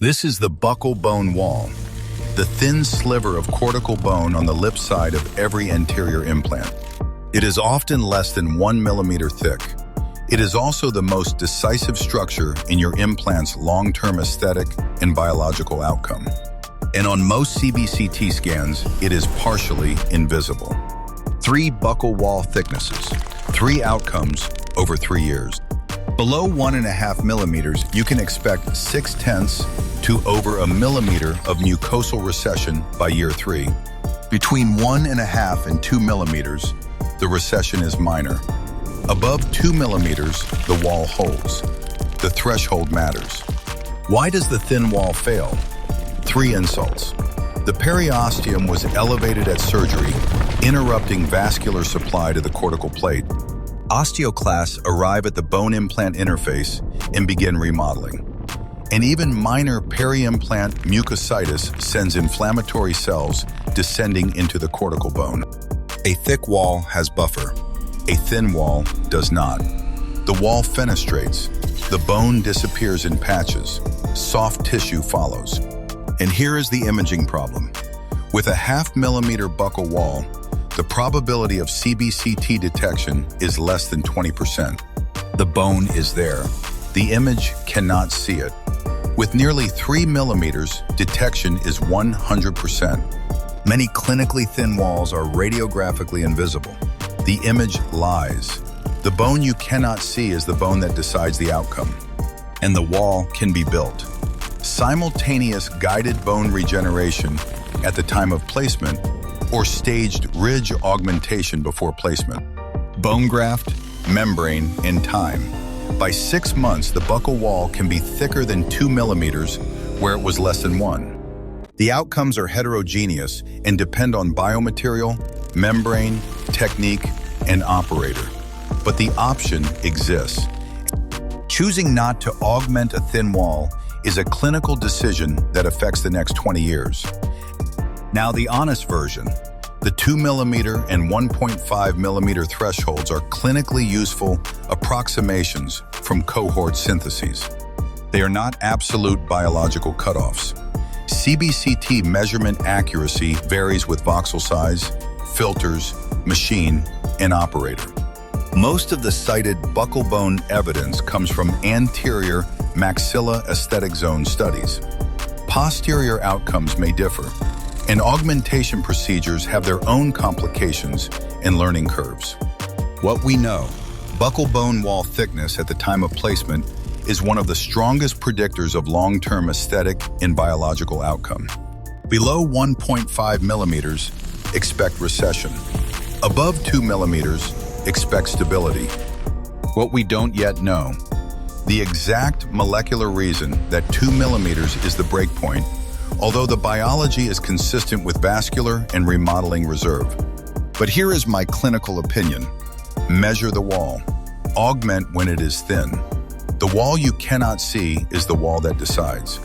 This is the buccal bone wall, the thin sliver of cortical bone on the lip side of every anterior implant. It is often less than 1 millimeter thick. It is also the most decisive structure in your implant's long-term aesthetic and biological outcome. And on most CBCT scans, it is partially invisible. 3 buccal wall thicknesses, 3 outcomes over 3 years. Below 1.5 millimeters, you can expect 0.6 to over 1 millimeter of mucosal recession by year 3. Between 1.5 and 2 millimeters, the recession is minor. Above 2 millimeters, the wall holds. The threshold matters. Why does the thin wall fail? 3 insults. The periosteum was elevated at surgery, interrupting vascular supply to the cortical plate. Osteoclasts arrive at the bone implant interface and begin remodeling. And even minor peri-implant mucositis sends inflammatory cells descending into the cortical bone. A thick wall has buffer. A thin wall does not. The wall fenestrates. The bone disappears in patches. Soft tissue follows. And here is the imaging problem. With a 0.5 millimeter buccal wall, the probability of CBCT detection is less than 20%. The bone is there. The image cannot see it. With nearly 3 millimeters, detection is 100%. Many clinically thin walls are radiographically invisible. The image lies. The bone you cannot see is the bone that decides the outcome. And the wall can be built. Simultaneous guided bone regeneration at the time of placement or staged ridge augmentation before placement. Bone graft, membrane, and time. By 6 months, the buccal wall can be thicker than 2 millimeters where it was less than 1. The outcomes are heterogeneous and depend on biomaterial, membrane, technique, and operator. But the option exists. Choosing not to augment a thin wall is a clinical decision that affects the next 20 years. Now, the honest version. The 2 millimeter and 1.5 millimeter thresholds are clinically useful approximations from cohort syntheses. They are not absolute biological cutoffs. CBCT measurement accuracy varies with voxel size, filters, machine, and operator. Most of the cited buccal bone evidence comes from anterior maxilla aesthetic zone studies. Posterior outcomes may differ, and augmentation procedures have their own complications and learning curves. What we know, buccal bone wall thickness at the time of placement is one of the strongest predictors of long-term aesthetic and biological outcome. Below 1.5 millimeters, expect recession. Above 2 millimeters, expect stability. What we don't yet know, the exact molecular reason that 2 millimeters is the breakpoint, although the biology is consistent with vascular and remodeling reserve. But here is my clinical opinion. Measure the wall. Augment when it is thin. The wall you cannot see is the wall that decides.